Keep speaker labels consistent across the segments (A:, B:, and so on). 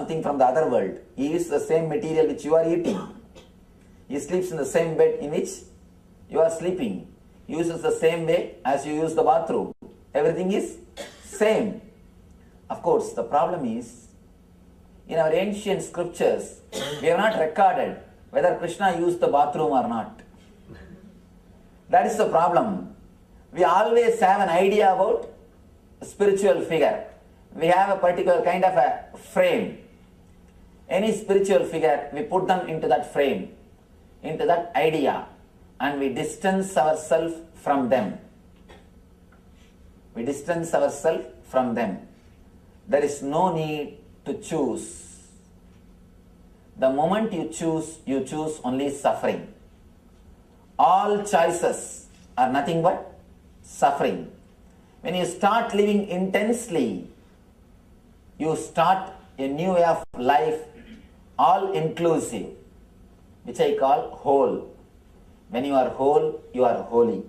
A: something from the other world. He eats the same material which you are eating. He sleeps in the same bed in which you are sleeping. He uses the same way as you use the bathroom. Everything is same. Of course, the problem is, in our ancient scriptures, we have not recorded whether Krishna used the bathroom or not. That is the problem. We always have an idea about a spiritual figure. We have a particular kind of a frame. Any spiritual figure, we put them into that frame, into that idea, and we distance ourselves from them. We distance ourselves from them. There is no need to choose. The moment you choose only suffering. All choices are nothing but suffering. When you start living intensely, you start a new way of life, all inclusive, which I call whole. When you are whole, you are holy.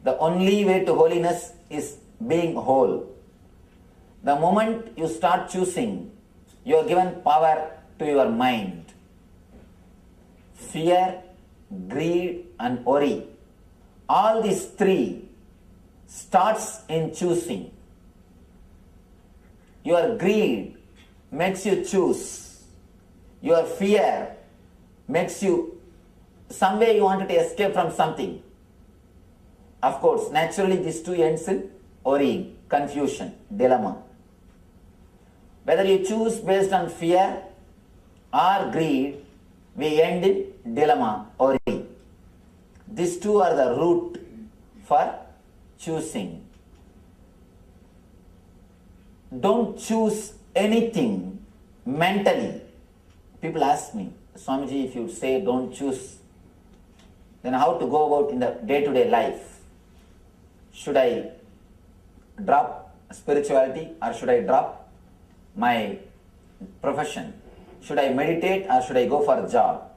A: The only way to holiness is being whole. The moment you start choosing, you are given power to your mind. Fear, greed and worry, all these three starts in choosing. Your greed makes you choose. Your fear makes you, some way you wanted to escape from something. Of course, naturally these two ends in worrying, confusion, dilemma. Whether you choose based on fear or greed, we end in dilemma, worry. These two are the root for choosing. Don't choose anything mentally. People ask me, Swamiji, if you say don't choose, then how to go about in the day-to-day life? Should I drop spirituality or should I drop my profession? Should I meditate or should I go for a job?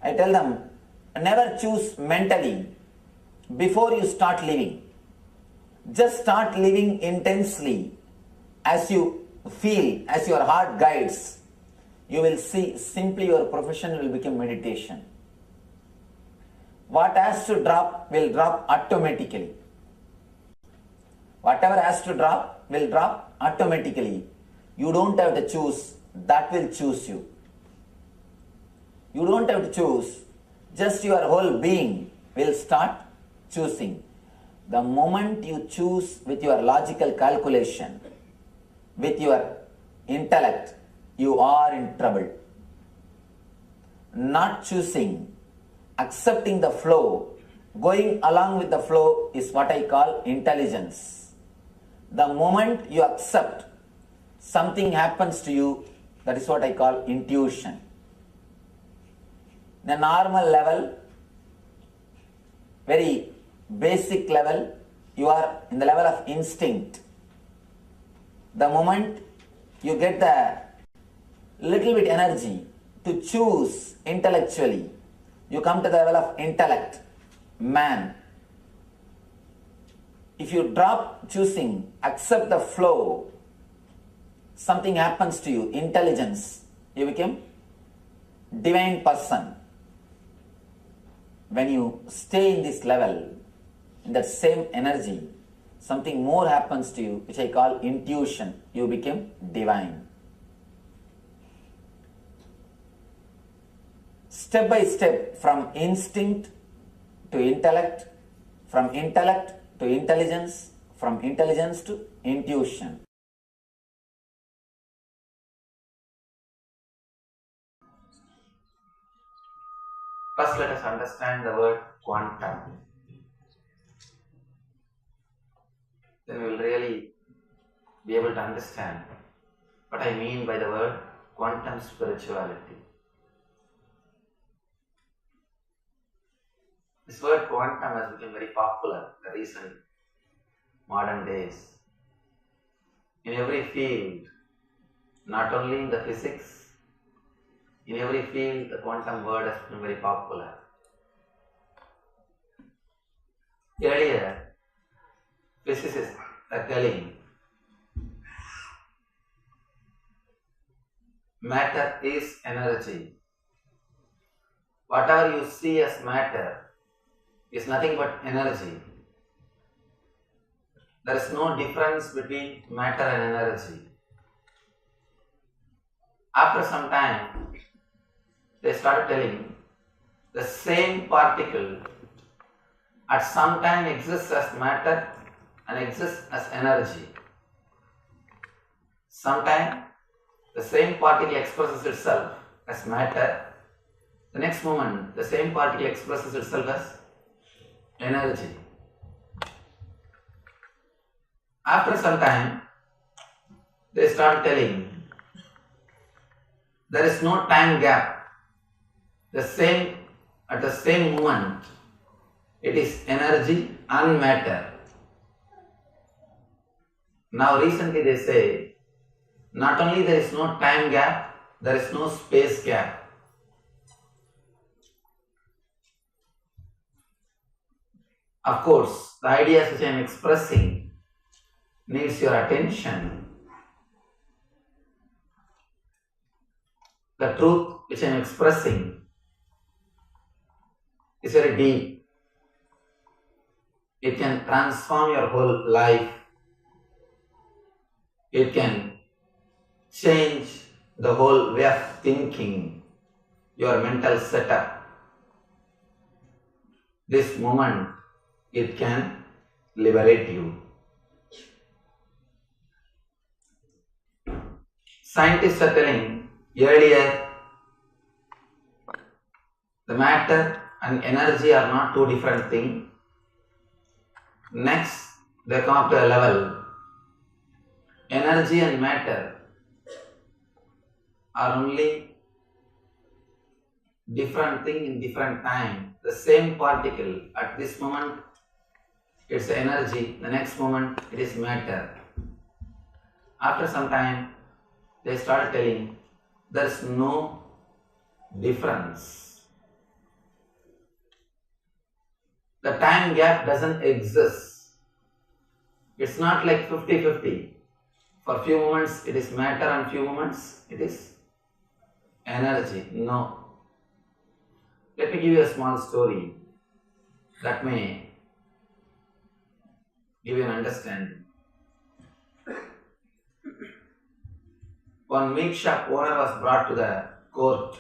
A: I tell them, never choose mentally before you start living. Just start living intensely as you feel, as your heart guides. You will see simply your profession will become meditation. What has to drop will drop automatically. Whatever has to drop will drop automatically. You don't have to choose, that will choose you. You don't have to choose, just your whole being will start choosing. The moment you choose with your logical calculation, with your intellect, you are in trouble. Not choosing, accepting the flow, going along with the flow is what I call intelligence. The moment you accept, something happens to you, that is what I call intuition. The normal level, very basic level, you are in the level of instinct. The moment you get the little bit energy to choose intellectually, you come to the level of intellect, man. If you drop choosing, accept the flow, something happens to you, intelligence, you become divine person. When you stay in this level, in that same energy, something more happens to you, which I call intuition. You become divine. Step by step, from instinct to intellect, from intellect to intelligence, from intelligence to intuition. First, let us understand the word quantum. Then we will really be able to understand what I mean by the word quantum spirituality. This word quantum has become very popular in the recent modern days. In every field, not only in the physics, in every field, the quantum word has become very popular. Earlier, physicists are telling Matter is energy. Whatever you see as matter is nothing but energy. There is no difference between matter and energy. After some time, they started telling the same particle at some time exists as matter and exists as energy. Sometime the same particle expresses itself as matter, the next moment the same particle expresses itself as energy. After some time, they start telling there is no time gap. At the same moment, it is energy and matter. Now recently they say, not only there is no time gap, there is no space gap. Of course, the ideas which I am expressing needs your attention. The truth which I am expressing is very deep. It can transform your whole life. It can change the whole way of thinking, your mental setup. This moment, it can liberate you. Scientists are telling earlier, the matter and energy are not two different things. Next, they come up to a level. Energy and matter are only different thing in different time. The same particle at this moment it's energy, the next moment it is matter. After some time they start telling there is no difference. The time gap doesn't exist. It's not like 50-50. For few moments it is matter and few moments it is energy. No. Let me give you a small story that may give you an understanding. One meat shop owner was brought to the court.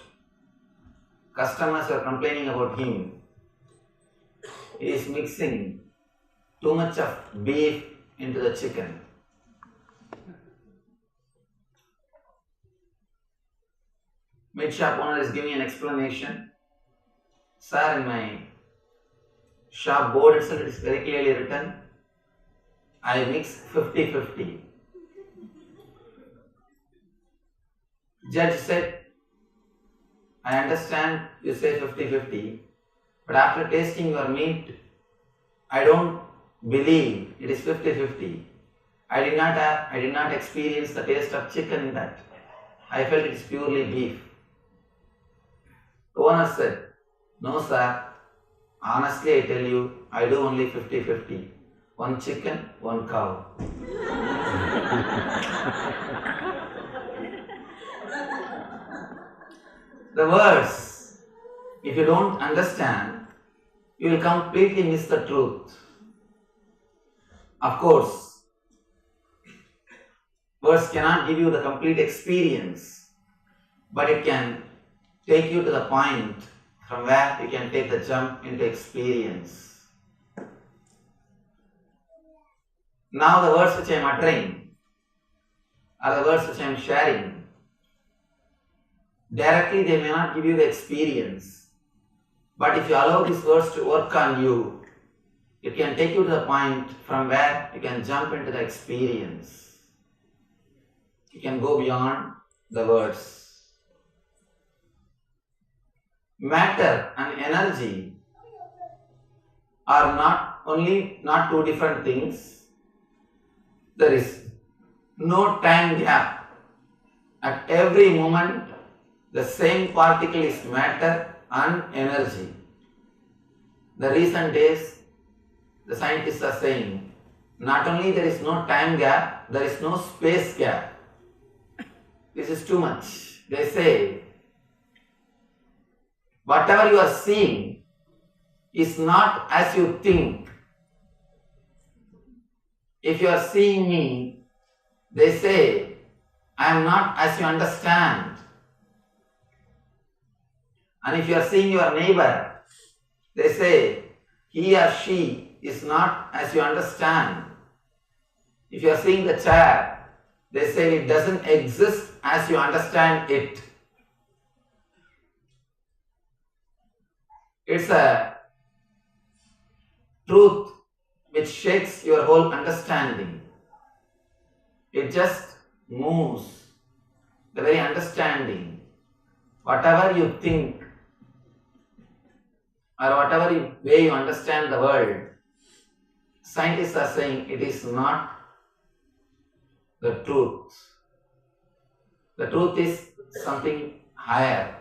A: Customers were complaining about him. He is mixing too much of beef into the chicken. Meat shop owner is giving an explanation. Sir, in my shop board itself it is very clearly written, I mix 50-50. Judge said, I understand you say 50-50, but after tasting your meat, I don't believe it is 50-50. I did not experience the taste of chicken in that. I felt it is purely beef. The owner said, no sir, honestly I tell you, I do only 50-50. One chicken, one cow. The words, if you don't understand, you will completely miss the truth. Of course, words cannot give you the complete experience, but it can take you to the point from where you can take the jump into experience. Now the words which I am uttering are the words which I am sharing. Directly they may not give you the experience, but if you allow these words to work on you, it can take you to the point from where you can jump into the experience. You can go beyond the words. Matter and energy are not two different things. There is no time gap. At every moment, the same particle is matter and energy. The recent days, the scientists are saying, not only there is no time gap, there is no space gap. This is too much. They say, whatever you are seeing is not as you think. If you are seeing me, they say, I am not as you understand. And if you are seeing your neighbor, they say, he or she is not as you understand. If you are seeing the chair, they say it doesn't exist as you understand it. It's a truth which shakes your whole understanding. It just moves the very understanding. Whatever you think or whatever way you understand the world, scientists are saying it is not the truth. The truth is something higher.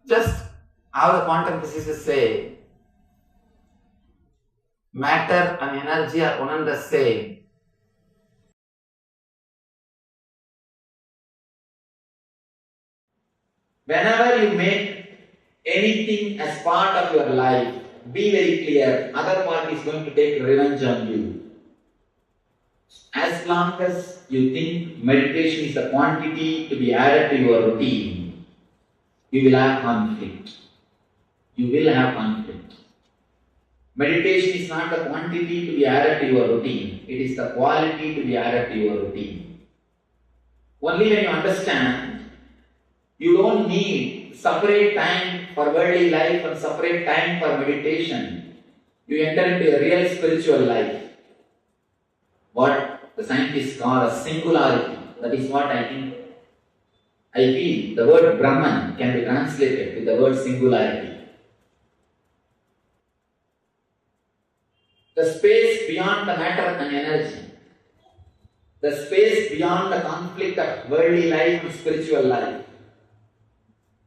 A: Just how the quantum physicists say, matter and energy are one and the same. Whenever you make anything as part of your life, be very clear, other party is going to take revenge on you. As long as you think meditation is a quantity to be added to your routine, you will have conflict. You will have conflict. Meditation is not the quantity to be added to your routine. It is the quality to be added to your routine. Only when you understand, you don't need separate time for worldly life and separate time for meditation. You enter into a real spiritual life. What the scientists call a singularity. That is what I think. I feel the word Brahman can be translated with the word singularity. The space beyond the matter and energy. The space beyond the conflict of worldly life and spiritual life.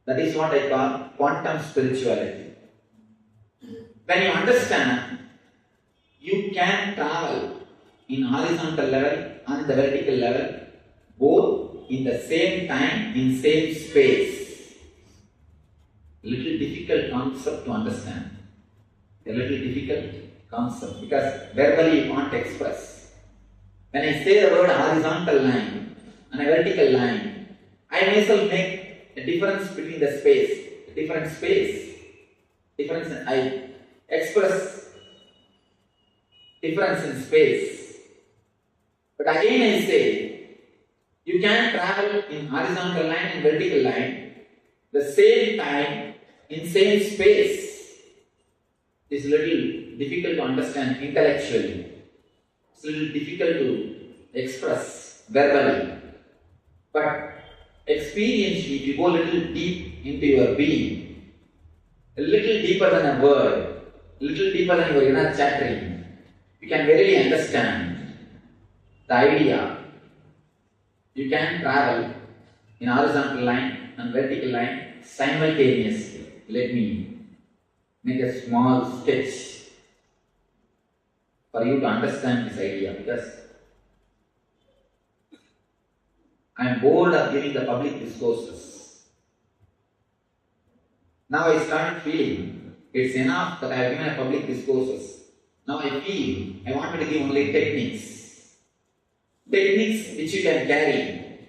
A: That is what I call quantum spirituality. When you understand, you can travel in horizontal level and the vertical level, both in the same time, in same space. A little difficult concept to understand. A little difficult concept because verbally you can't express. When I say the word horizontal line and a vertical line, I myself make a difference between the space, different space, difference in, I express difference in space. But again I say, you can travel in horizontal line and vertical line the same time in same space. It's a little difficult to understand intellectually. It's a little difficult to express verbally. But experientially, if you go a little deep into your being, a little deeper than a word, a little deeper than your inner chattering, you can really understand the idea. You can travel in horizontal line and vertical line simultaneously. Let me make a small sketch for you to understand this idea, because I am bored of giving the public discourses. Now I start feeling it's enough that I have given a public discourses. Now I feel I wanted to give only techniques. Techniques which you can carry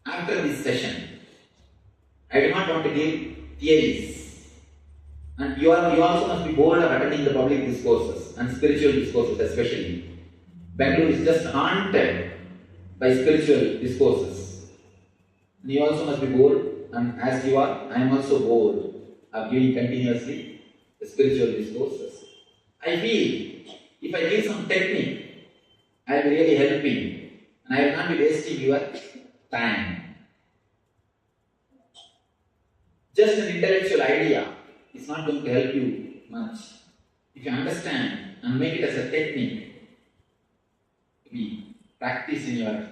A: after this session. I do not want to give theories. And you also must be bored of attending the public discourses and spiritual discourses especially. Bangalore is just haunted by spiritual discourses. And you also must be bored, and as you are, I am also bored of giving continuously the spiritual discourses. I feel if I give some technique, I will be really helping, and I will not be wasting your time. Just an intellectual idea is not going to help you much. If you understand and make it as a technique, we practice in your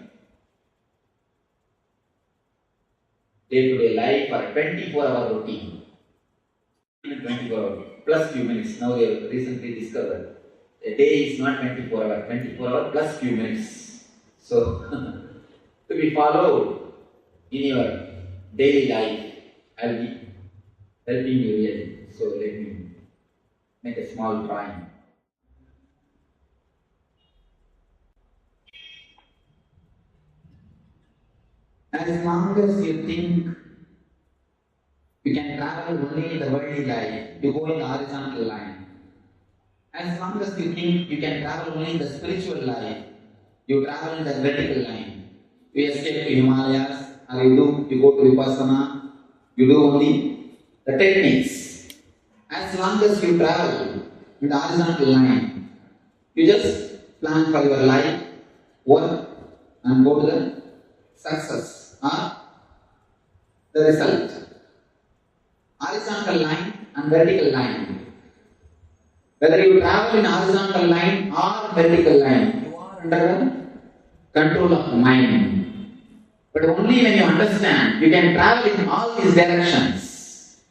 A: day-to-day life or a 24-hour routine. 24 hours plus few minutes. Now they have recently discovered a day is not 24 hours, 24 hours plus few minutes. So, to be followed
B: in your daily life, I'll be helping you really. So let me make a small drawing. As long as you think you can travel only in the worldly life, you go in the horizontal line. As long as you think you can travel only in the spiritual life, you travel in the vertical line. You escape to Himalayas, or you go to Vipassana, you do only the techniques. As long as you travel in the horizontal line, you just plan for your life, work, and go to the success or the result. Horizontal line and vertical line. Whether you travel in horizontal line or vertical line, you are under the control of mind. But only when you understand, you can travel in all these directions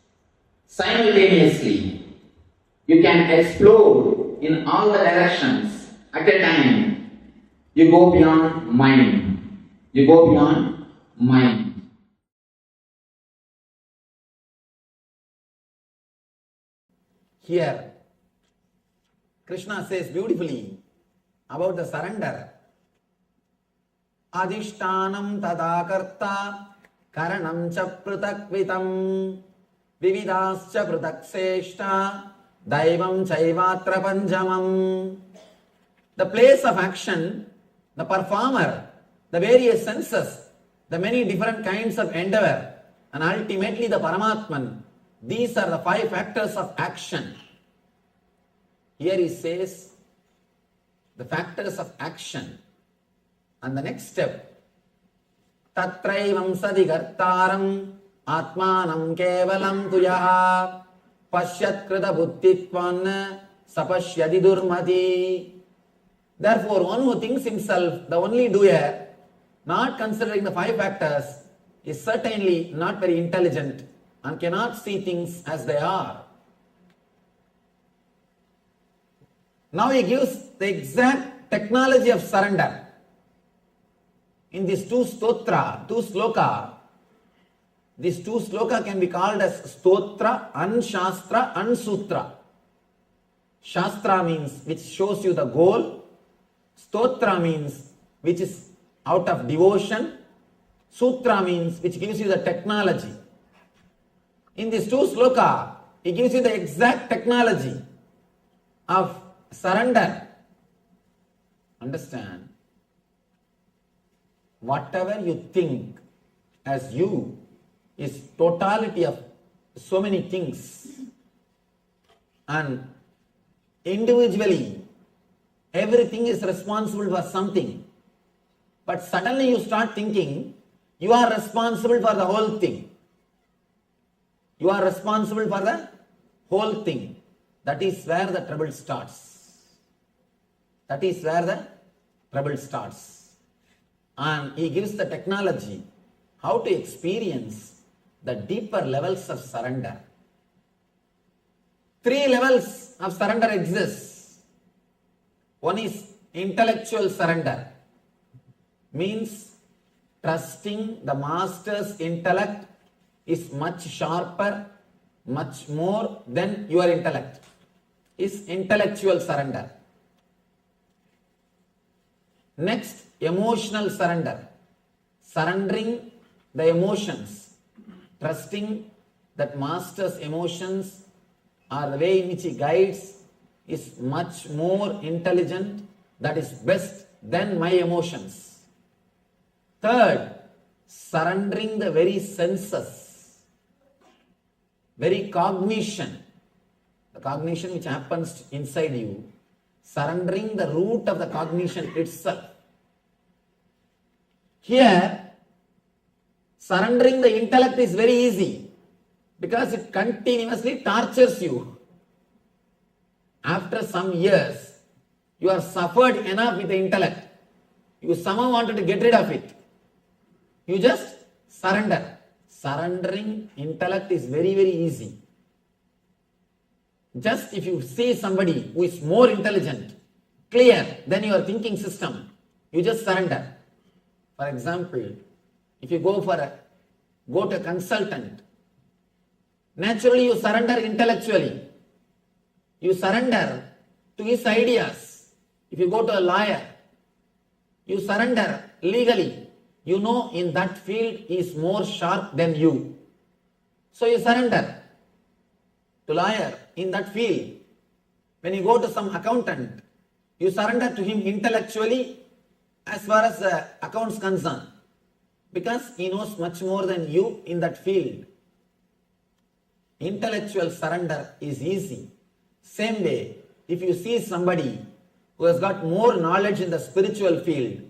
B: simultaneously. You can explode in all the directions at a time. You go beyond mind. You go beyond mind.
A: Here, Krishna says beautifully about the surrender. Adhishtanam tadakarta karanam cha pratakvitam vividascha pratakseshta daivam chaivatra panjamam. The place of action, the performer, the various senses, the many different kinds of endeavor, and ultimately the Paramatman. These are the 5 factors of action. Here he says the factors of action. And the next step, tatraivam sadigartaram atmanam kevalam tuyaha pashyat krita buddhitvan sapashyadi durmati. Therefore, one who thinks himself the only doer, not considering the 5 factors, is certainly not very intelligent and cannot see things as they are. Now he gives the exact technology of surrender. In these two sloka, these 2 sloka can be called as stotra and shastra and sutra. Shastra means which shows you the goal. Stotra means which is out of devotion. Sutra means which gives you the technology. In these 2 sloka, he gives you the exact technology of surrender. Understand? Whatever you think as you is totality of so many things. And individually, everything is responsible for something. But suddenly you start thinking you are responsible for the whole thing. You are responsible for the whole thing. That is where the trouble starts. That is where the trouble starts. And he gives the technology how to experience the deeper levels of surrender. 3 levels of surrender exist. One is intellectual surrender. Means trusting the master's intellect is much sharper, much more than your intellect. Is intellectual surrender. Next, emotional surrender. Surrendering the emotions. Trusting that master's emotions or the way in which he guides is much more intelligent, that is best than my emotions. Third, surrendering the very senses, very cognition, the cognition which happens inside you, surrendering the root of the cognition itself. Here, surrendering the intellect is very easy because it continuously tortures you. After some years, you are suffered enough with the intellect. You somehow wanted to get rid of it. You just surrender. Surrendering intellect is very, very easy. Just if you see somebody who is more intelligent, clear than your thinking system, you just surrender. For example, if you go for go to a consultant. Naturally, you surrender intellectually. You surrender to his ideas. If you go to a lawyer, you surrender legally. You know in that field he is more sharp than you. So you surrender to lawyer in that field. When you go to some accountant, you surrender to him intellectually as far as the accounts concerned, because he knows much more than you in that field. Intellectual surrender is easy. Same way, if you see somebody who has got more knowledge in the spiritual field,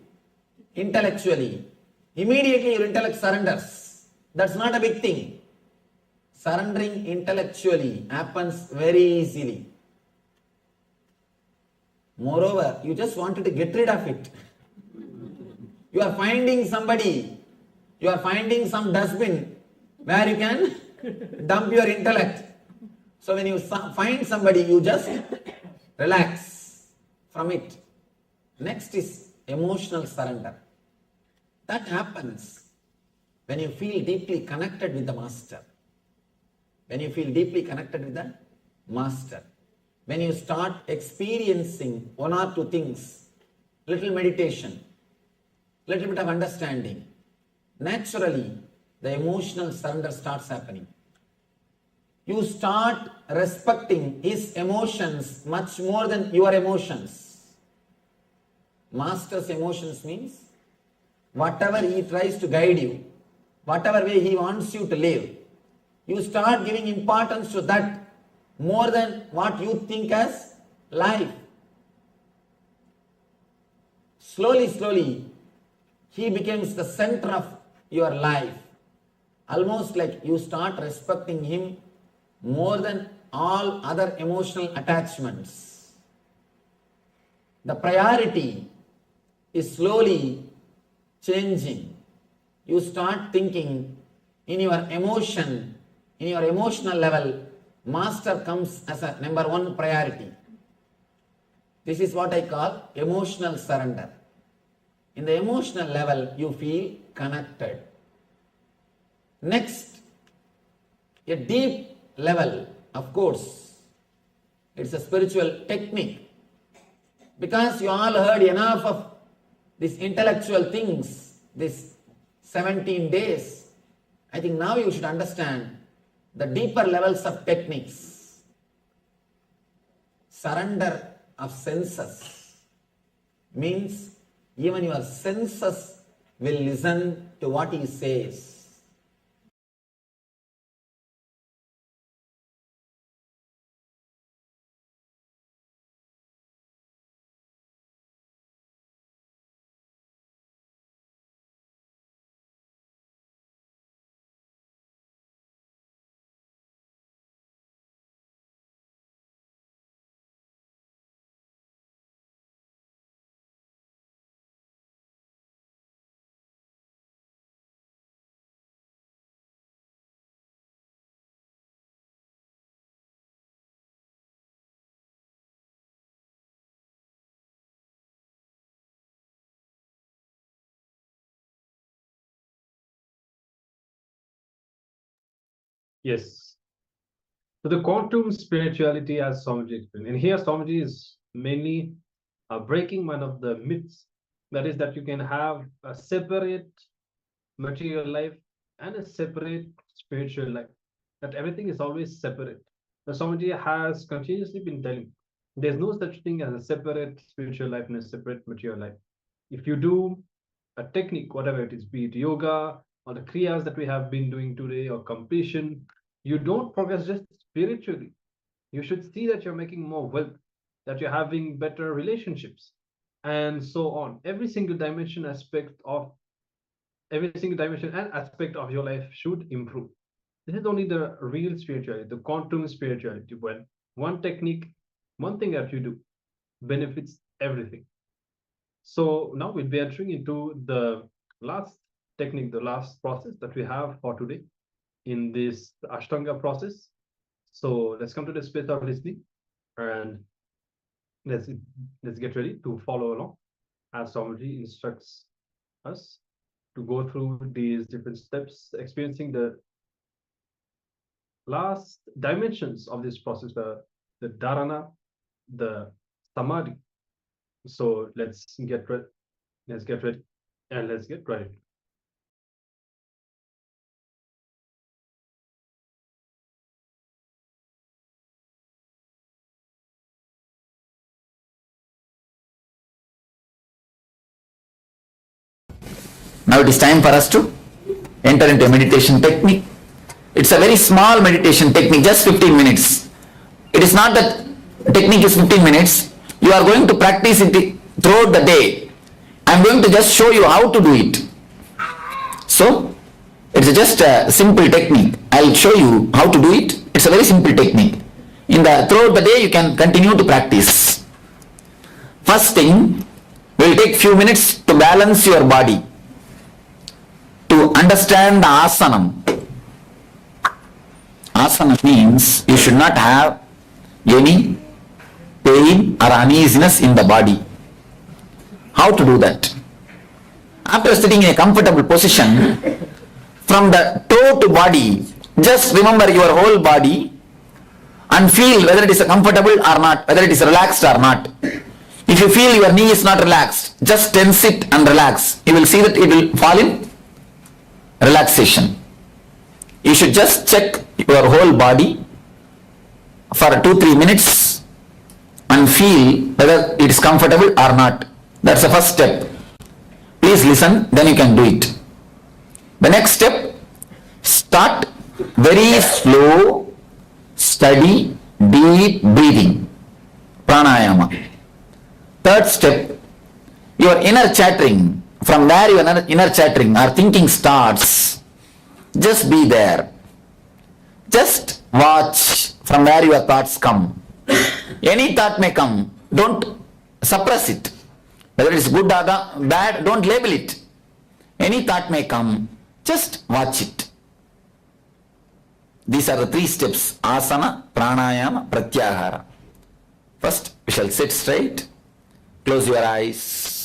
A: intellectually, immediately your intellect surrenders. That's not a big thing. Surrendering intellectually happens very easily. Moreover, you just wanted to get rid of it. You are finding somebody, you are finding some dustbin where you can dump your intellect. So when you find somebody, you just relax from it. Next is emotional surrender. That happens when you feel deeply connected with the Master. When you feel deeply connected with the Master. When you start experiencing one or two things, little meditation, little bit of understanding, naturally the emotional surrender starts happening. You start respecting his emotions much more than your emotions. Master's emotions means whatever he tries to guide you, whatever way he wants you to live, you start giving importance to that more than what you think as life. Slowly, slowly, he becomes the center of your life. Almost like you start respecting him more than all other emotional attachments. The priority is slowly changing. You start thinking in your emotion, in your emotional level, Master comes as a number one priority. This is what I call emotional surrender. In the emotional level, you feel connected. Next, a deep level, of course, it's a spiritual technique. Because you all heard enough of these intellectual things, these 17 days, I think now you should understand the deeper levels of techniques. Surrender of senses means even your senses will listen to what he says.
C: Yes. So the quantum spirituality, as Swamiji explained, and here Swamiji is mainly breaking one of the myths, that is that you can have a separate material life and a separate spiritual life, that everything is always separate. The Swamiji has continuously been telling there's no such thing as a separate spiritual life and a separate material life. If you do a technique, whatever it is, be it yoga or the kriyas that we have been doing today or completion, you don't progress just spiritually. You should see that you're making more wealth, that you're having better relationships, and so on. Every single dimension and aspect of your life should improve. This is only the real spirituality, the quantum spirituality, when one technique, one thing that you do benefits everything. So now we'll be entering into the last technique, the last process that we have for today in this Ashtanga process. So let's come to the space of listening, and let's get ready to follow along as Swamiji instructs us to go through these different steps, experiencing the last dimensions of this process, the dharana, the samadhi. So let's get ready. Let's get ready, and let's get ready.
A: Now it is time for us to enter into a meditation technique. It's a very small meditation technique, just 15 minutes. It is not that technique is 15 minutes. You are going to practice it throughout the day. I am going to just show you how to do it. So, it's just a simple technique. I will show you how to do it. It's a very simple technique. Throughout the day you can continue to practice. First thing, we will take few minutes to balance your body, to understand the asanam. Asana means you should not have any pain or uneasiness in the body. How to do that? After sitting in a comfortable position, from the toe to body, just remember your whole body and feel whether it is comfortable or not, whether it is relaxed or not. If you feel your knee is not relaxed, just tense it and relax. You will see that it will fall in relaxation. You should just check your whole body for 2-3 minutes and feel whether it is comfortable or not. That's the first step. Please listen, then you can do it. The next step, start very slow, steady, deep breathing, pranayama. Third step, your inner chattering, from where your inner chattering or thinking starts, just be there. Just watch from where your thoughts come. Any thought may come, don't suppress it. Whether it is good or bad, don't label it. Any thought may come, just watch it. These are the 3 steps: asana, pranayama, pratyahara. First, we shall sit straight, close your eyes.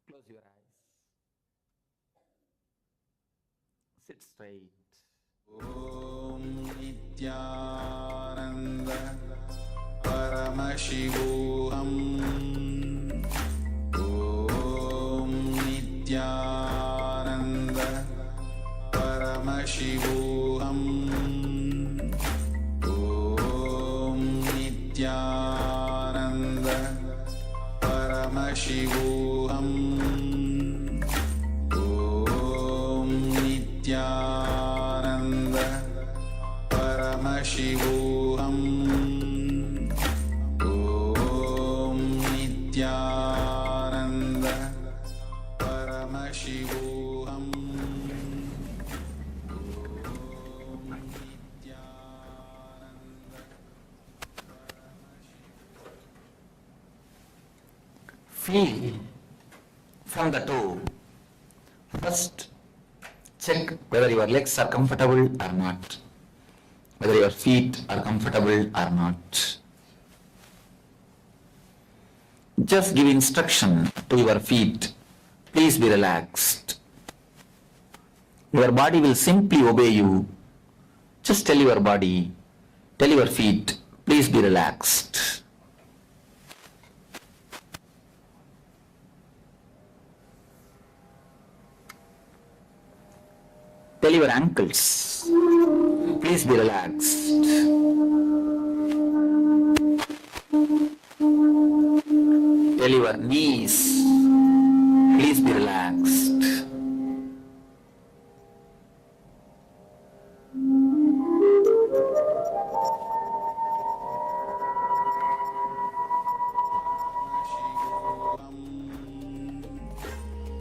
A: Close your eyes. Sit straight.
B: Om Nithyananda Paramashivoham. Om Nithyananda Paramashivoham. Om Nithyananda Paramashivoham. Om Nithyananda Paramashivoham. Om Nithyananda Paramashivoham.
A: Feel from the toe. First, check whether your legs are comfortable or not, whether your feet are comfortable or not. Just give instruction to your feet, please be relaxed. Your body will simply obey you. Just tell your body, tell your feet, please be relaxed. Tell your ankles, please be relaxed. Tell your knees, please be relaxed.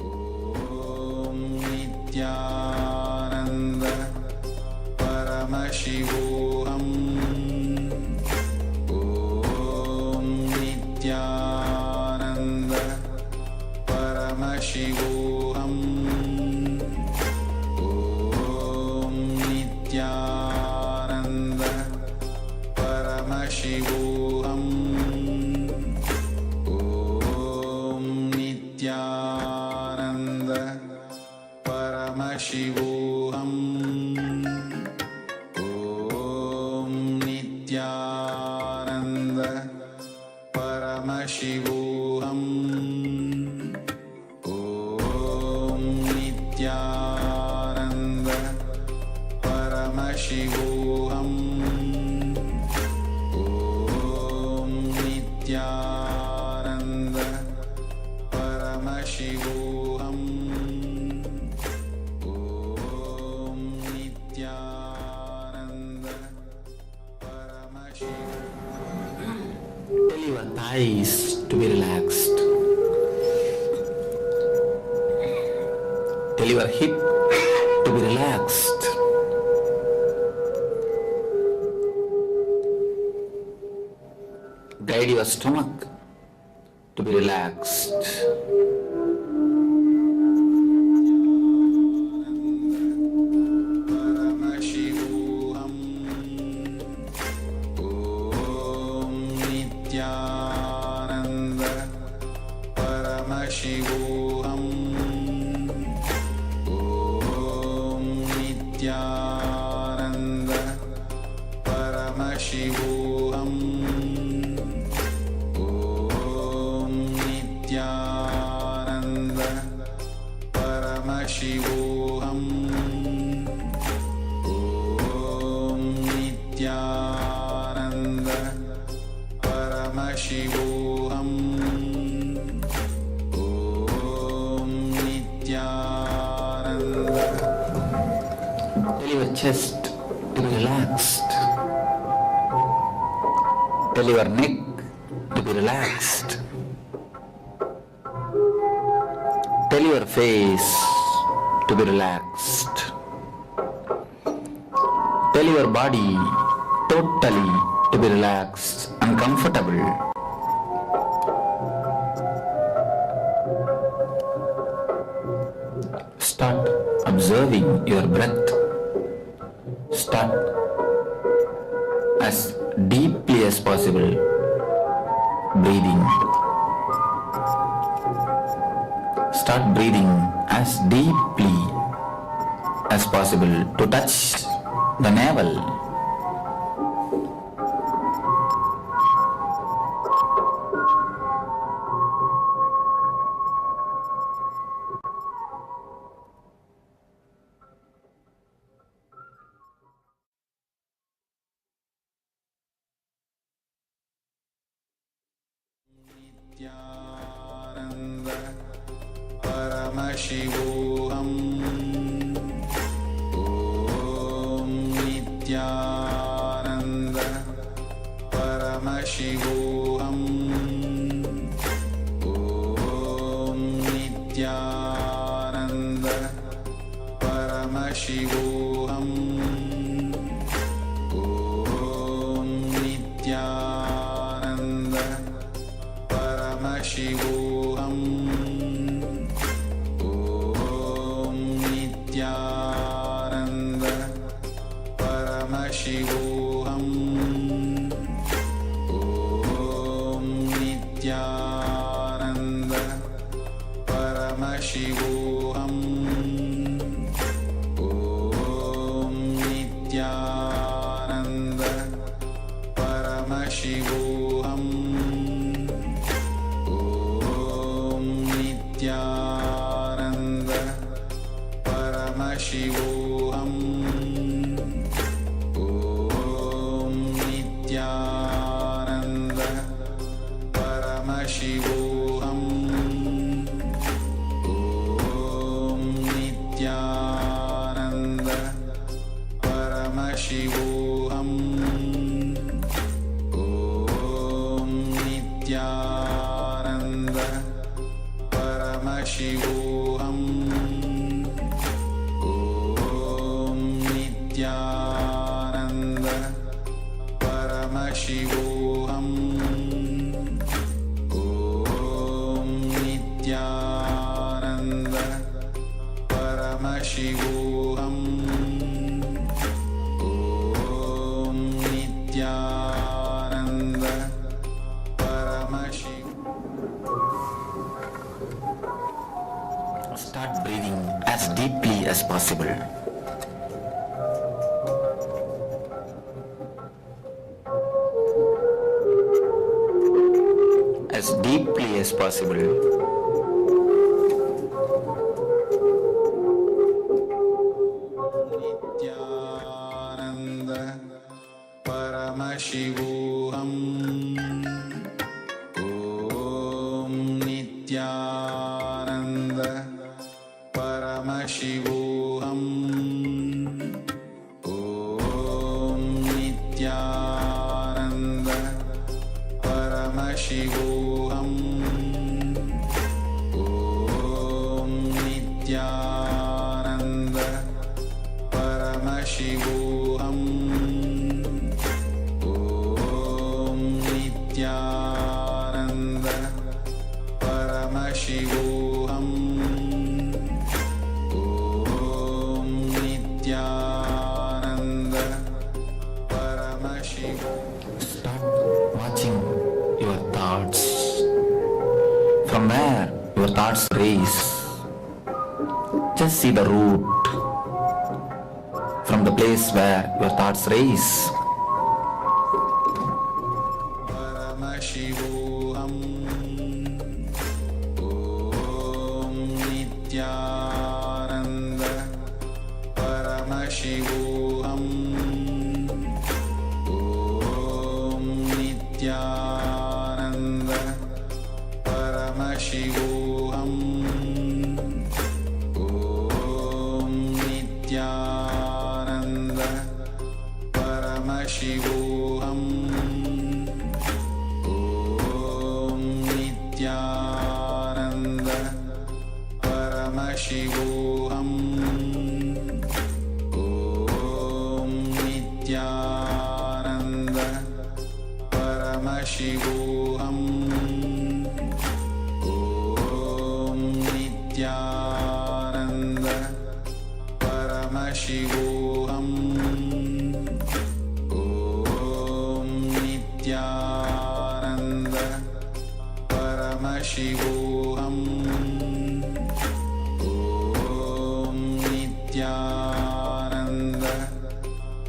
B: Om Nithyananda Paramashivoham. Om Nithyananda Paramashivoham. Om Paramashivoham Om Nithyananda Paramashivoham Om Nithyananda Paramashivoham Om Nithyananda Paramashivoham Om Nithyananda Paramashivoham Om Nithyananda Paramashivoham. Tell your thighs to be relaxed. Tell your hip to be relaxed. Guide your stomach to be relaxed. Paramashivoham Om Nithyananda Paramashivoham Om Nithyananda Paramashivoham Om Nithyananda Paramashivoham Om Nithyananda Paramashivoham Om Nithyananda. Tell your chest to be relaxed. Tell your neck to be relaxed. Tell your face to be relaxed. Tell your body totally to be relaxed and comfortable. Start observing your breath. Start as deeply as possible breathing. Start breathing as deeply as possible to touch the navel. Nithyananda Paramashivoham Om Nithyananda Paramashivoham Om Nithyananda Paramashivoham Om Nithyananda Paramashivoham Om Nithyananda Paramashivoham Om Nithyananda Paramashivoham Om Nithyananda Paramashivoham Om Nithyananda Paramashivoham Om Nithyananda Paramashivoham Om Nithyananda Paramashivoham Om Nithyananda Paramashivoham Om Nithyananda Paramashivoham Om Nithyananda Paramashivoham Om Nithyananda
A: as deeply as possible.
D: Nithyananda Paramashivoham Om Nithyananda Paramashivoham Om Nithyananda Paramashivoham Om Nithyananda Paramashivoham Om Nithyananda Paramashivoham Om Nithyananda Paramashivoham.
A: Stop watching your thoughts. From where your thoughts race, just see the root. From the place where your thoughts race,
D: Paramashivoham Om Nithyananda Paramashivoham Om Nithyananda Paramashivoham Om Nithyananda Paramashivoham Om Nithyananda Paramashivoham Om Nithyananda Paramashivoham Om Nithyananda Paramashivoham Om Nithyananda Paramashivoham Om Nithyananda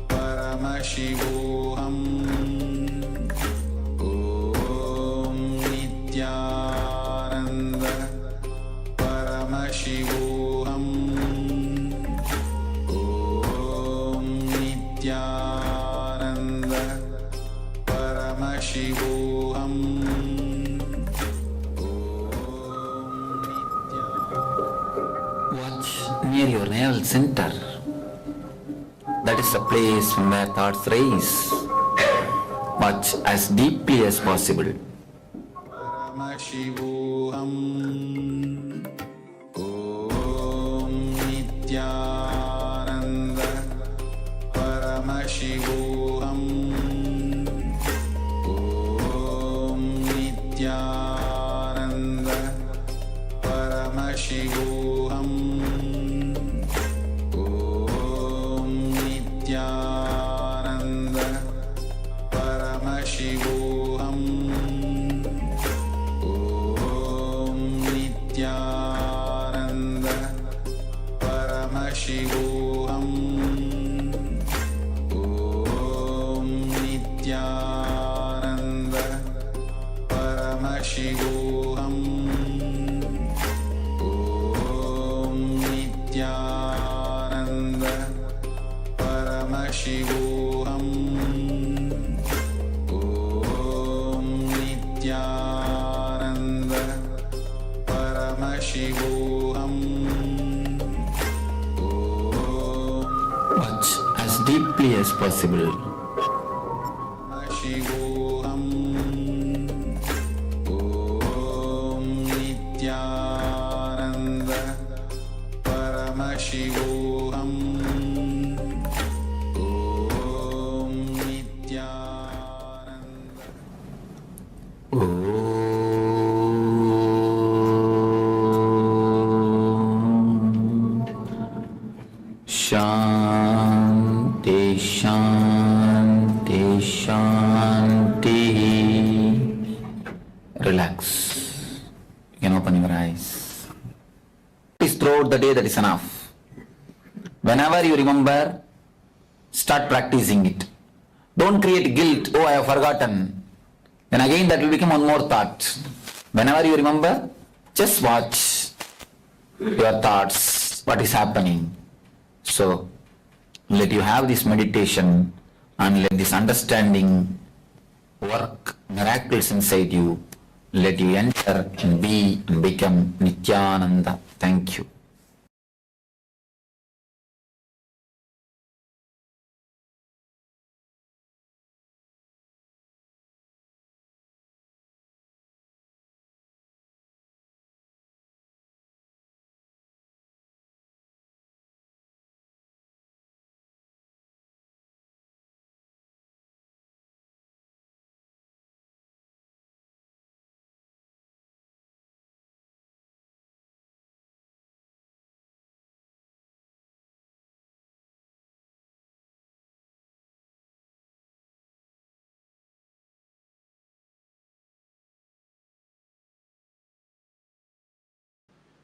D: Paramashivoham Om Nithyananda Paramashivoham Om Nithyananda Paramashivoham
A: watch near your navel center. That is the place from where thoughts race. Watch as deeply as possible.
D: Paramashivoham Om Nithyananda Paramashivoham Om Nithyananda Paramashivoham Om Nithyananda Paramashivoham Om Nithyananda Paramashivoham Om Nithyananda Paramashivoham Om Nithyananda Paramashivoham Om Nithyananda Paramashivoham.
A: Watch as deeply as possible.
D: Paramashivoham Om Nithyananda Paramashivoham Om Nithyananda.
A: Shanti, Shanti, Shanti. Relax. You can open your eyes. Please throughout the day, that is enough. Whenever you remember, start practicing it. Don't create guilt, oh I have forgotten. Then again that will become one more thought. Whenever you remember, just watch your thoughts, what is happening. So, let you have this meditation and let this understanding work miracles inside you. Let you enter and be and become Nithyananda. Thank you.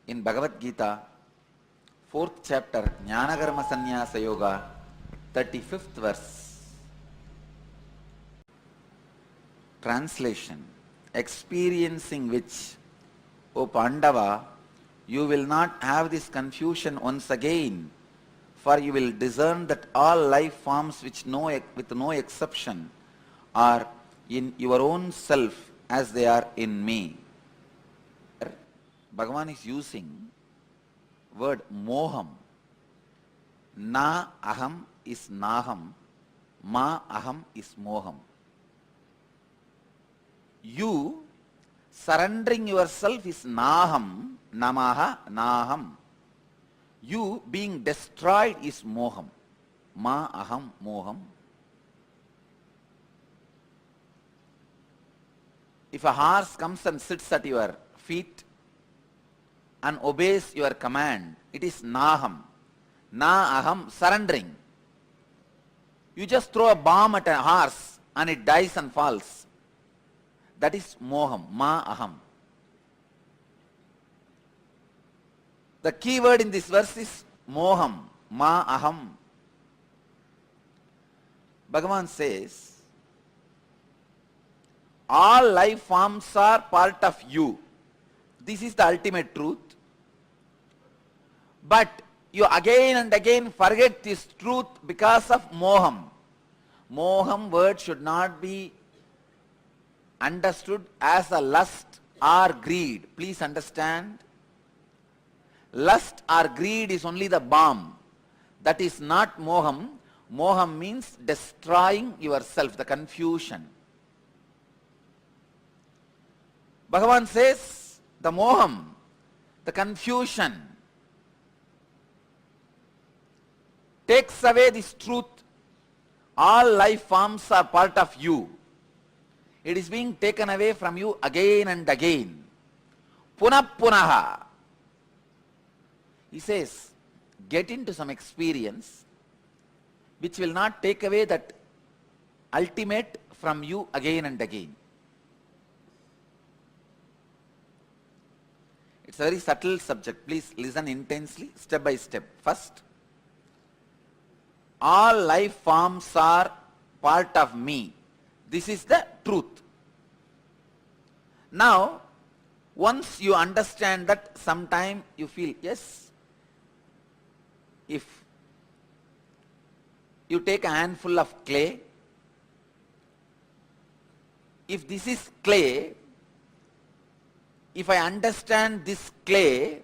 A: In Bhagavad Gita, 4th chapter, Jnanakarma Sannyasa Yoga, 35th verse. Translation: experiencing which, O Pandava, you will not have this confusion once again, for you will discern that all life forms with no exception are in your own self as they are in me. Bhagavan is using word moham. Na aham is naham, ma aham is moham. You surrendering yourself is naham, namaha, naham. You being destroyed is moham, ma aham, moham. If a horse comes and sits at your feet and obeys your command, it is naham, na aham, surrendering. You just throw a bomb at a horse and it dies and falls. That is moham, ma aham. The key word in this verse is moham, ma aham. Bhagavan says, all life forms are part of you. This is the ultimate truth. But you again and again forget this truth because of moham. Moham word should not be understood as a lust or greed. Please understand. Lust or greed is only the bomb. That is not moham. Moham means destroying yourself, the confusion. Bhagavan says, the moham, the confusion, takes away this truth. All life forms are part of you. It is being taken away from you again and again. Punah punaha. He says, get into some experience which will not take away that ultimate from you again and again. It's a very subtle subject. Please listen intensely, step by step. First, all life forms are part of me. This is the truth. Now, once you understand that, sometime you feel, yes, if you take a handful of clay, if this is clay, if I understand this clay,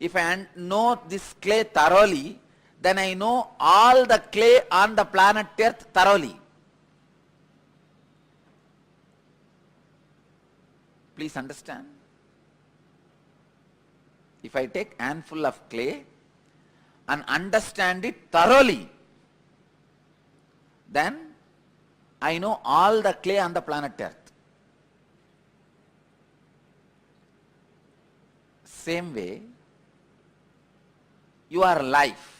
A: if I know this clay thoroughly, then I know all the clay on the planet Earth thoroughly. Please understand. If I take a handful of clay and understand it thoroughly, then I know all the clay on the planet Earth. Same way, your life.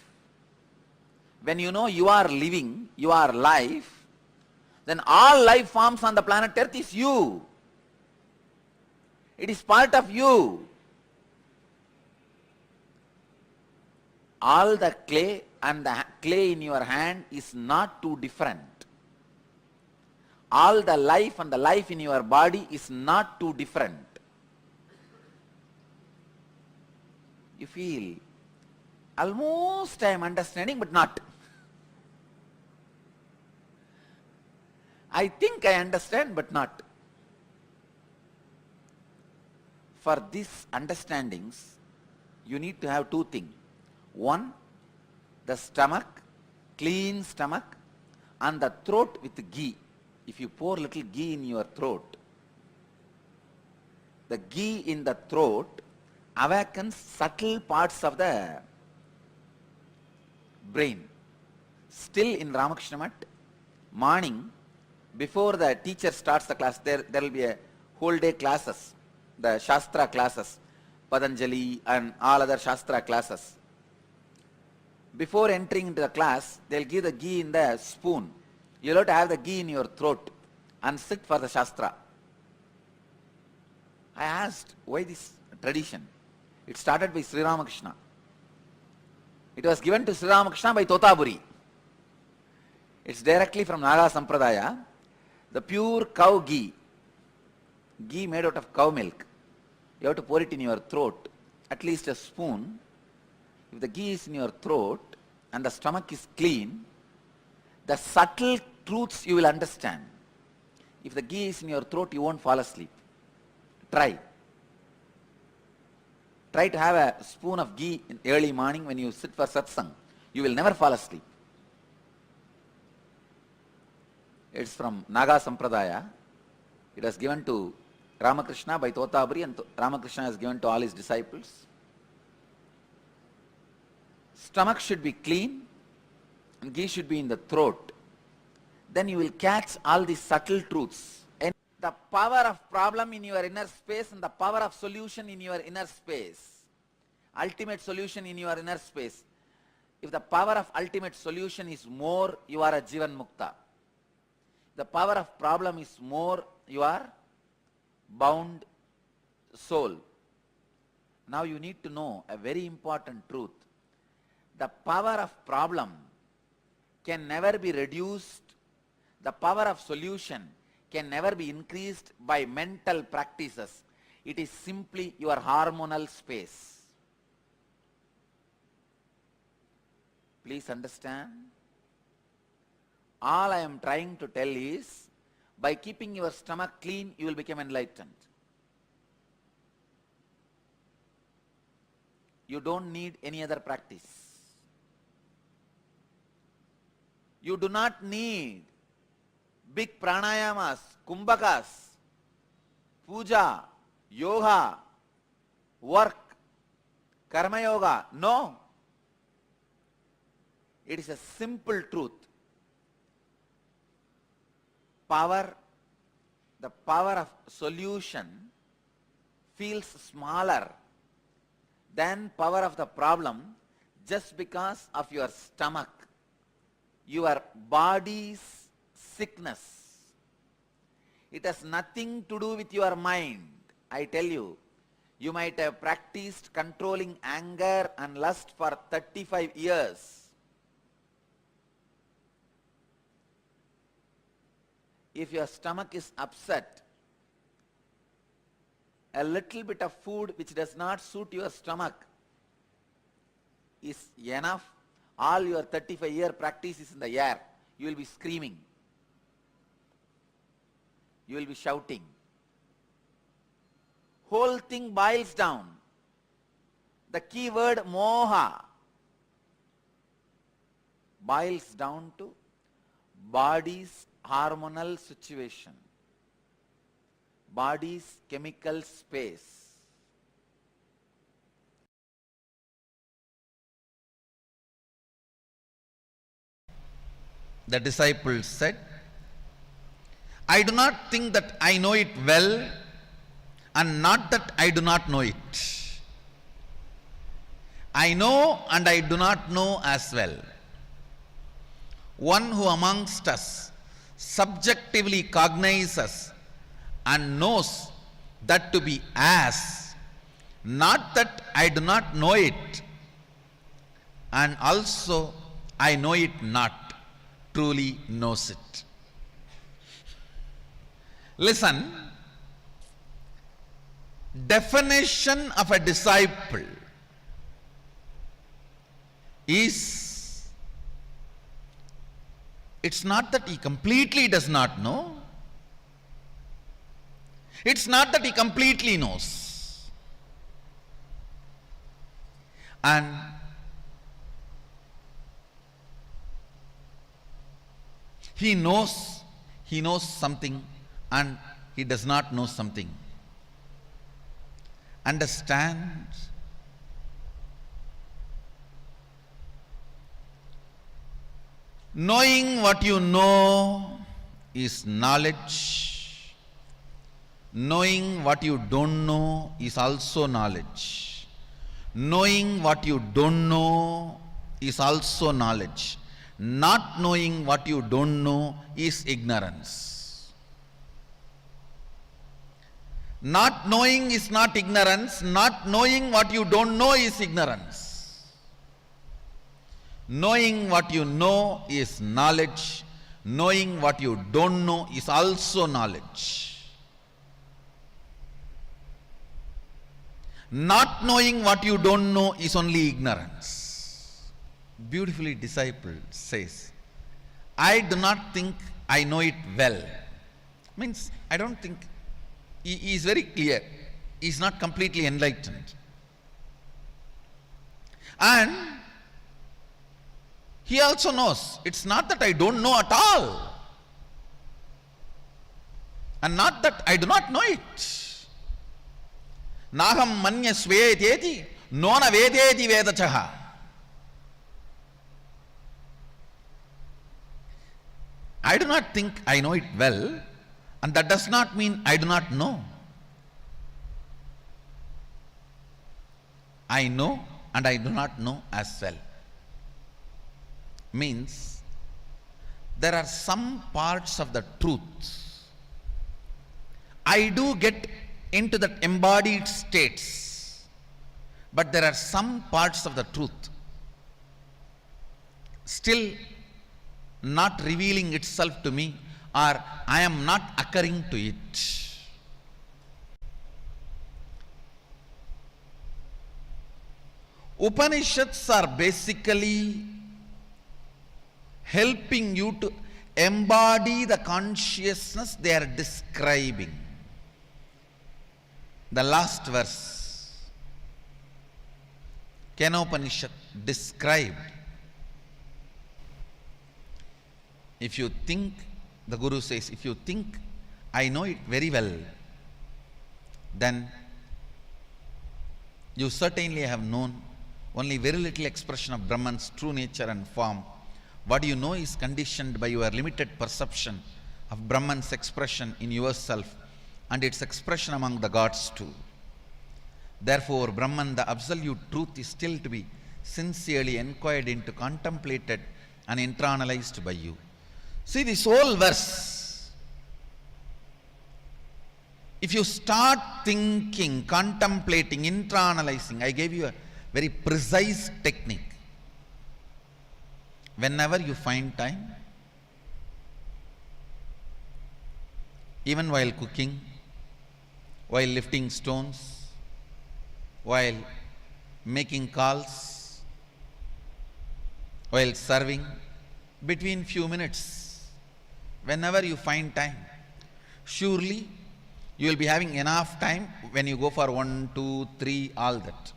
A: When you know you are living, your life, then all life forms on the planet Earth is you. It is part of you. All the clay and the clay in your hand is not too different. All the life and the life in your body is not too different. you feel almost I am understanding but not. I think I understand but not. For these understandings, you need to have two things. One, the stomach, clean stomach, and the throat with ghee. If you pour little ghee in your throat, the ghee in the throat awakens subtle parts of the brain. Still in Ramakrishna Math, morning, before the teacher starts the class, there will be a whole day classes, the Shastra classes, Patanjali and all other Shastra classes. Before entering into the class, they'll give the ghee in the spoon. You'll have to have the ghee in your throat and sit for the Shastra. I asked, why this tradition? It started by Sri Ramakrishna. It was given to Sri Ramakrishna by Totaburi. It's directly from Naga Sampradaya. The pure cow ghee made out of cow milk. You have to pour it in your throat, at least a spoon. If the ghee is in your throat and the stomach is clean, the subtle truths you will understand. If the ghee is in your throat, you won't fall asleep. Try. Try to have a spoon of ghee in early morning when you sit for satsang. You will never fall asleep. It's from Naga Sampradaya. It was given to Ramakrishna by Totaburi, and Ramakrishna has given to all his disciples. Stomach should be clean and ghee should be in the throat. Then you will catch all these subtle truths. And the power of problem in your inner space and the power of solution in your inner space. Ultimate solution in your inner space. If the power of ultimate solution is more, you are a Jivan Mukta. The power of problem is more, you are bound soul. Now you need to know a very important truth. The power of problem can never be reduced. The power of solution can never be increased by mental practices. It is simply your hormonal space. Please understand. All I am trying to tell is, by keeping your stomach clean, you will become enlightened. You don't need any other practice. You do not need big pranayamas, kumbhakas, puja, yoga, work, karma yoga. No. It is a simple truth. The power of solution feels smaller than power of the problem just because of your stomach, your body's sickness. It has nothing to do with your mind. I tell you, you might have practiced controlling anger and lust for 35 years. If your stomach is upset, a little bit of food which does not suit your stomach is enough. All your 35-year practice is in the air. You will be screaming. You will be shouting. Whole thing boils down. The key word moha boils down to body's hormonal situation, body's chemical space.
B: The disciples said, I do not think that I know it well, and not that I do not know it. I know and I do not know as well. One who amongst us subjectively cognizes and knows that to be as, not that I do not know it, and also I know it not, truly knows it. Listen, definition of a disciple
E: is, it's not that he completely does not know. It's not that he completely knows. And he knows something and he does not know something. Understand? Knowing what you know is knowledge. Knowing what you don't know is also knowledge. Knowing what you don't know is also knowledge. Not knowing what you don't know is ignorance. Not knowing is not ignorance. Not knowing what you don't know is ignorance. Knowing what you know is knowledge. Knowing what you don't know is also knowledge. Not knowing what you don't know is only ignorance. Beautifully disciple says, I do not think I know it well. Means, I don't think, he is very clear. He is not completely enlightened. And he also knows, it's not that I don't know at all. And not that I do not know it. Naham manya sweteti nona vedeti vedachaha. I do not think I know it well, and that does not mean I do not know. I know and I do not know as well. Means there are some parts of the truth I do get into that embodied states, but there are some parts of the truth still not revealing itself to me, or I am not occurring to it. Upanishads are basically helping you to embody the consciousness they are describing. The last verse, Kenopanishad described. If you think, the Guru says, if you think I know it very well, then you certainly have known only very little expression of Brahman's true nature and form. What you know is conditioned by your limited perception of Brahman's expression in yourself and its expression among the gods too. Therefore, Brahman, the absolute truth, is still to be sincerely inquired into, contemplated and internalized by you. See this whole verse. If you start thinking, contemplating, internalizing, I gave you a very precise technique. Whenever you find time, even while cooking, while lifting stones, while making calls, while serving, between few minutes, whenever you find time, surely you will be having enough time when you go for 1, 2, 3, all that.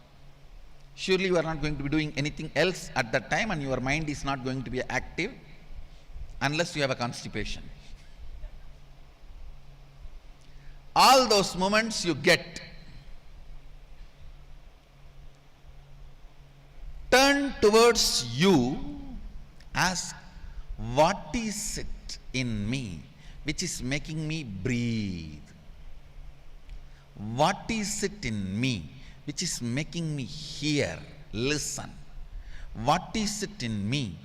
E: Surely you are not going to be doing anything else at that time, and your mind is not going to be active unless you have a constipation. All those moments you get, turn towards you, ask, what is it in me which is making me breathe? What is it in me which is making me hear, listen? What is it in me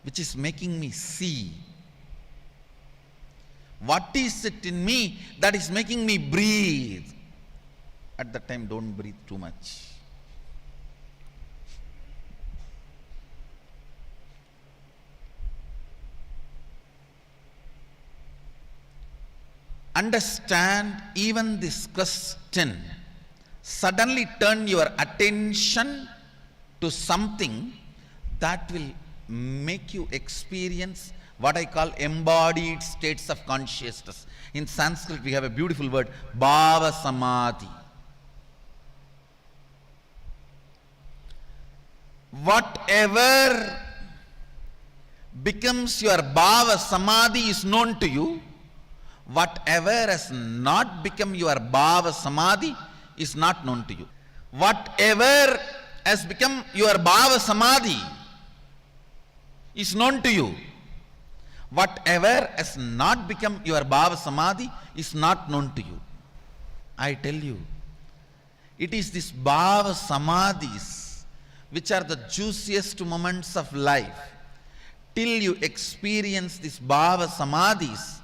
E: which is making me see? What is it in me that is making me breathe? At that time, don't breathe too much. Understand, even this question, suddenly turn your attention to something that will make you experience what I call embodied states of consciousness. In Sanskrit, we have a beautiful word, bhava samadhi. Whatever becomes your bhava samadhi is known to you. Whatever has not become your bhava samadhi is not known to you. Whatever has become your bhava samadhi is known to you. Whatever has not become your bhava samadhi is not known to you. I tell you, it is this bhava samadhis which are the juiciest moments of life. Till you experience this bhava samadhis,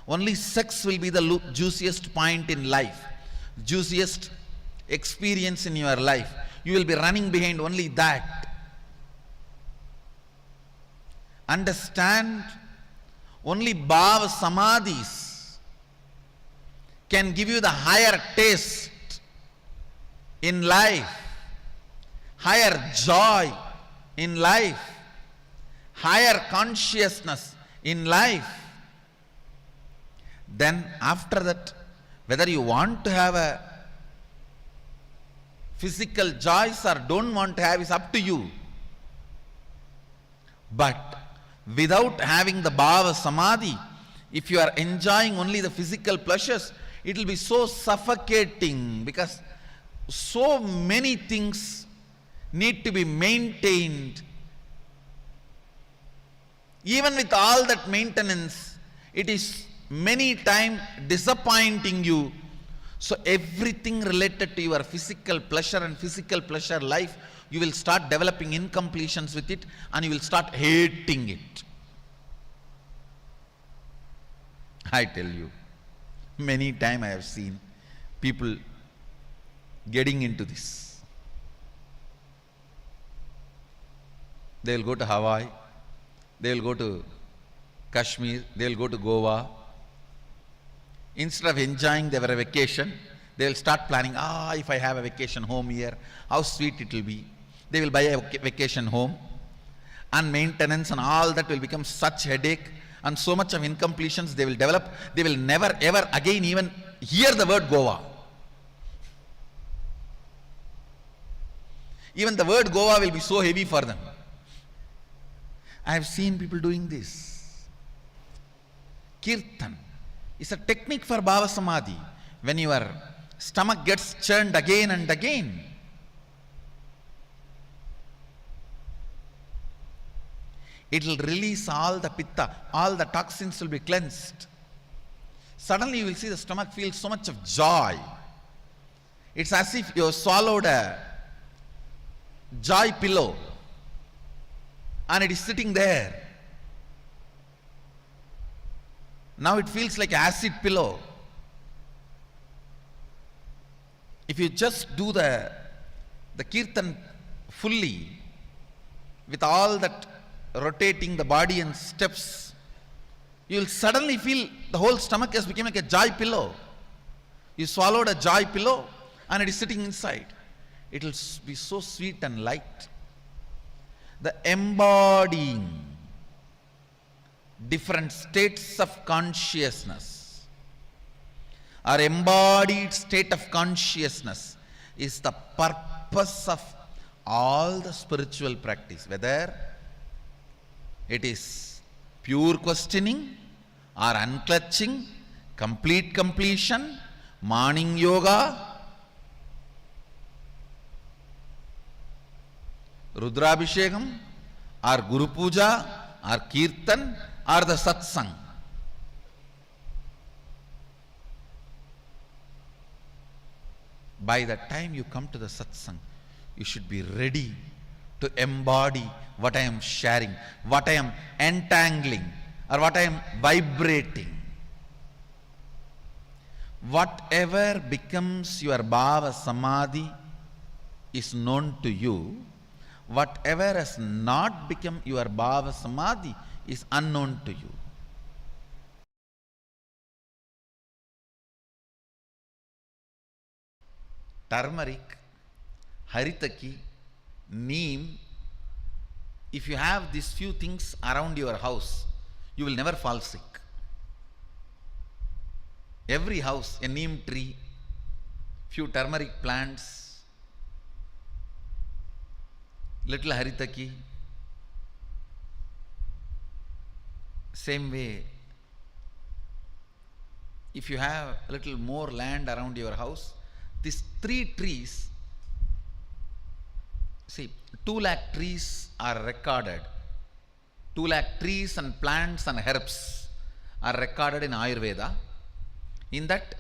E: only sex will be the juiciest point in life, juiciest experience in your life. You will be running behind only that. Understand, only bhava samadhis can give you the higher taste in life, higher joy in life, higher consciousness in life. Then after that, whether you want to have a physical joys or don't want to have is up to you. But without having the bhava samadhi, if you are enjoying only the physical pleasures, it will be so suffocating, because so many things need to be maintained. Even with all that maintenance, it is many times disappointing you. So everything related to your physical pleasure and physical pleasure life, you will start developing incompletions with it, and you will start hating it. I tell you, many times I have seen people getting into this. They will go to Hawaii, they will go to Kashmir, they will go to Goa. Instead of enjoying their vacation, they will start planning, if I have a vacation home here, how sweet it will be. They will buy a vacation home, and maintenance and all that will become such headache, and so much of incompletions they will develop. They will never ever again even hear the word Goa. Even the word Goa will be so heavy for them. I have seen people doing this. Kirtan is a technique for bhava samadhi. When your stomach gets churned again and again, it will release all the pitta, all the toxins will be cleansed. Suddenly you will see the stomach feels so much of joy. It's as if you have swallowed a joy pillow and it is sitting there. Now it feels like acid pillow. If you just do the kirtan fully, with all that rotating the body and steps, you will suddenly feel the whole stomach has become like a joy pillow. You swallowed a joy pillow and it is sitting inside. It will be so sweet and light. The embodying different states of consciousness, our embodied state of consciousness, is the purpose of all the spiritual practice, whether it is pure questioning or unclutching, complete completion, morning yoga, Rudrabhishekam, or Guru Puja, or Kirtan, or the Satsang. By the time you come to the Satsang, you should be ready to embody what I am sharing, what I am entangling, or what I am vibrating. Whatever becomes your bhava samadhi is known to you. Whatever has not become your bhava samadhi is unknown to you. Turmeric, haritaki, neem, if you have these few things around your house, you will never fall sick. Every house, a neem tree, few turmeric plants, little haritaki. Same way, if you have a little more land around your house, these 3 trees, see, 2 lakh trees are recorded. 2 lakh trees and plants and herbs are recorded in Ayurveda. In that,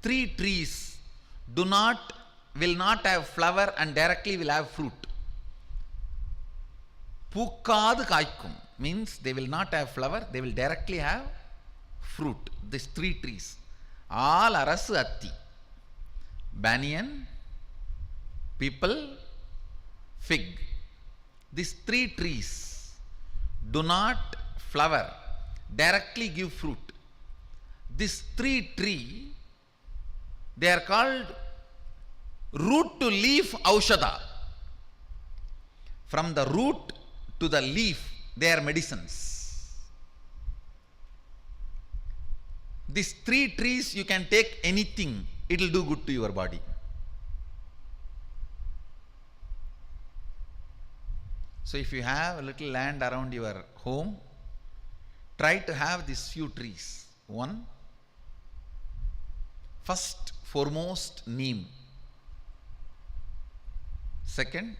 E: 3 trees will not have flower and directly will have fruit. Pookkadu kaikkum means they will not have flower, they will directly have fruit. These 3 trees. All arasu atti. Banyan, people, fig. These 3 trees do not flower, directly give fruit. These 3 trees, they are called root to leaf aushadha. From the root to the leaf, they are medicines. These 3 trees, you can take anything, it will do good to your body. So if you have a little land around your home, try to have these few trees. 1, first, foremost, neem. 2nd,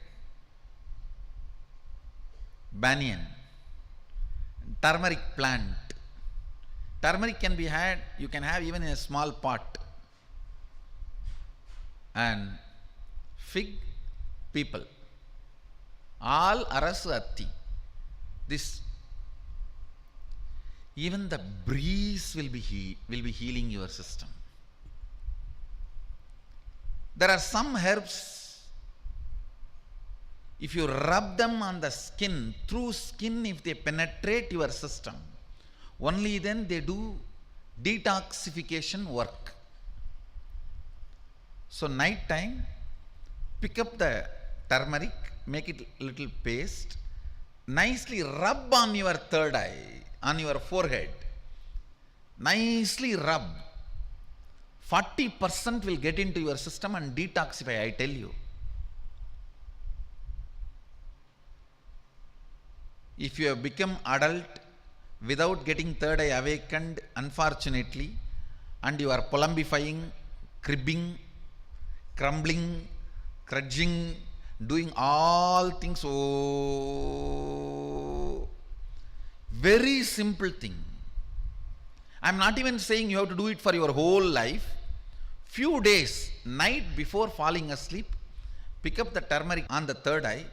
E: banyan, turmeric plant. Turmeric can be had, you can have even in a small pot. And fig, people. All arasu atti. This, even the breeze will be healing your system. There are some herbs, if you rub them on the skin, through skin, if they penetrate your system, only then they do detoxification work. So night time, pick up the turmeric, make it little paste, nicely rub on your third eye, on your forehead. Nicely rub. 40% will get into your system and detoxify, I tell you. If you have become adult without getting third eye awakened, unfortunately, and you are polumbifying, cribbing, crumbling, crudging, doing all things, very simple thing. I am not even saying you have to do it for your whole life. Few days, night before falling asleep, pick up the turmeric on the third eye.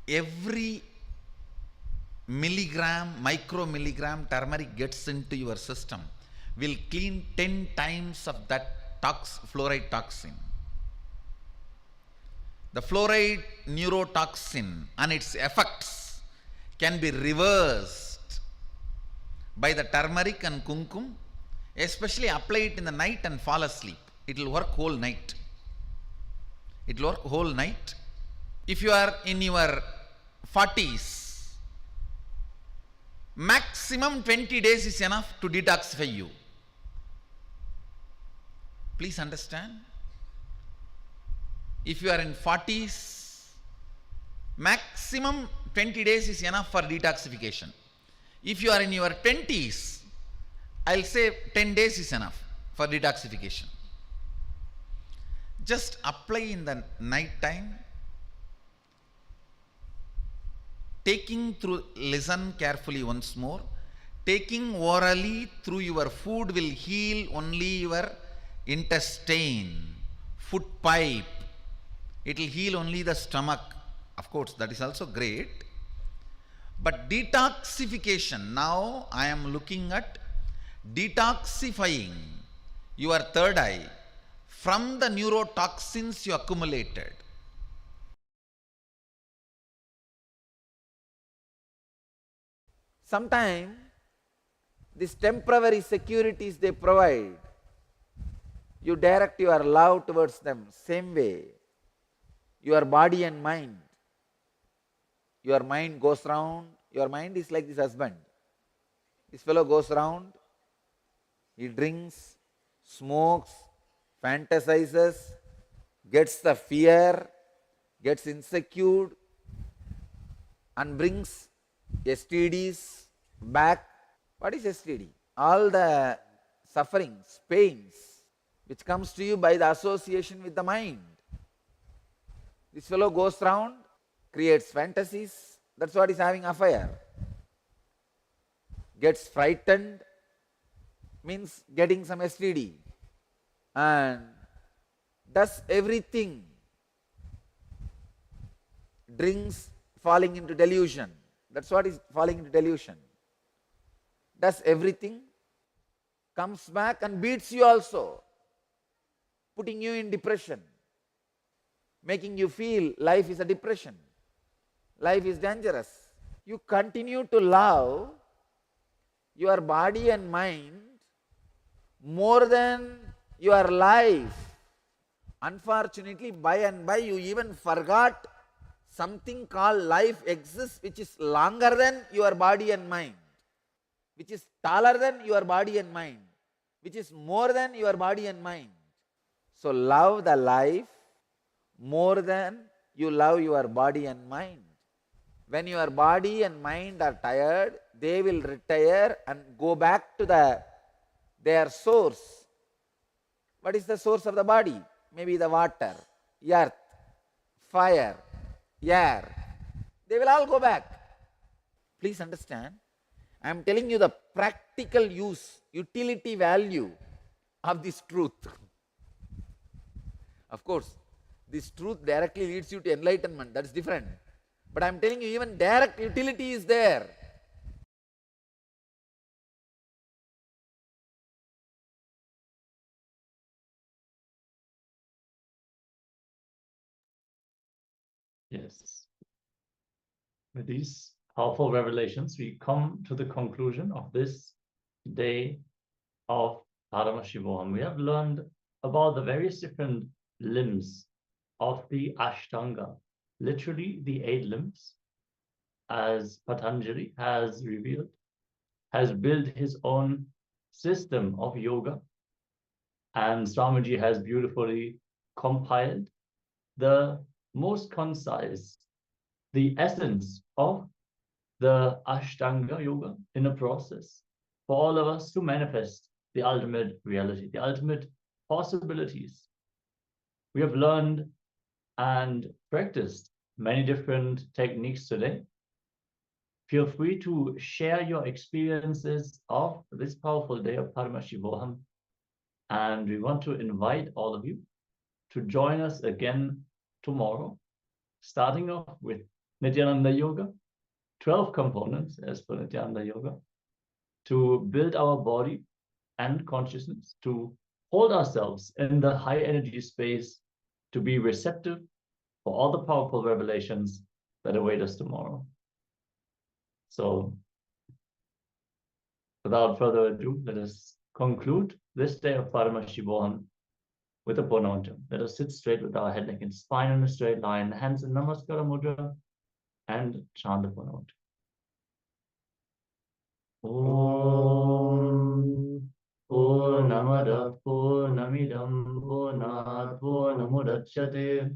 E: Every micromilligram turmeric gets into your system will clean 10 times of that fluoride toxin. The fluoride neurotoxin and its effects can be reversed by the turmeric and kumkum, especially apply it in the night and fall asleep. It will work whole night. It will work whole night. If you are in your 40s, maximum 20 days is enough to detoxify you. Please understand. If you are in 40s, maximum 20 days is enough for detoxification. If you are in your 20s, I'll say 10 days is enough for detoxification. Just apply in the night time. Listen carefully once more. Taking orally through your food will heal only your intestine, food pipe. It will heal only the stomach. Of course, that is also great. But detoxification, now I am looking at detoxifying your third eye from the neurotoxins you accumulated.
A: Sometimes these temporary securities they provide, you direct your love towards them same way, your body and mind. Your mind goes round. Your mind is like this husband. This fellow goes round, he drinks, smokes, fantasizes, gets the fear, gets insecure, and brings STDs back. What is STD? All the sufferings, pains, which comes to you by the association with the mind. This fellow goes round, creates fantasies, that's what is having affair. Gets frightened, means getting some STD, and does everything. Drinks, falling into delusion. That's what is falling into delusion. Does everything, comes back and beats you also, putting you in depression, making you feel life is a depression, life is dangerous. You continue to love your body and mind more than your life. Unfortunately, by and by, you even forgot something called life exists, which is longer than your body and mind, which is taller than your body and mind, which is more than your body and mind. So love the life more than you love your body and mind. When your body and mind are tired, they will retire and go back to their source. What is the source of the body? Maybe the water, earth, fire, air. They will all go back. Please understand, I am telling you the practical use, utility value of this truth. Of course, this truth directly leads you to enlightenment, that's different. But I am telling you, even direct utility is there.
F: Yes. With these powerful revelations, we come to the conclusion of this day of Paramashivoham. We have learned about the various different limbs of the Ashtanga, literally the 8 limbs, as Patanjali has revealed, has built his own system of yoga, and Swamiji has beautifully compiled the most concise, the essence of the Ashtanga Yoga in a process for all of us to manifest the ultimate reality, the ultimate possibilities. We have learned and practiced many different techniques today. Feel free to share your experiences of this powerful day of Paramashivoham. And we want to invite all of you to join us again tomorrow, starting off with Nithyananda Yoga, 12 components as per Nithyananda Yoga, to build our body and consciousness, to hold ourselves in the high energy space, to be receptive for all the powerful revelations that await us tomorrow. So, without further ado, let us conclude this day of Paramashivoham with a Purnamantram. Let us sit straight with our head, neck, and spine in a straight line, hands in Namaskara Mudra, and chant the Purnamantram. Om Purnamada Purnamidam Purnat Purnamudachyate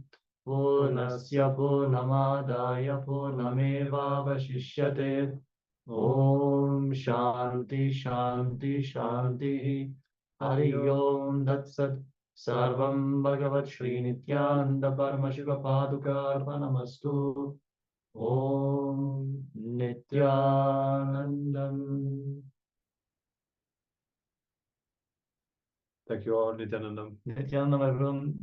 F: Purnasya Purnamadaya Purnamevavashishyate. Om Shanti Shanti Shanti. Hari Om Tat Sat. Sarvam Bhagavat Shri Nithyananda Paramashiva Paduka Arpanamastu. Om Nithyanandam.
C: Thank you all, Nithyananda.
F: Nithyanandam, everyone.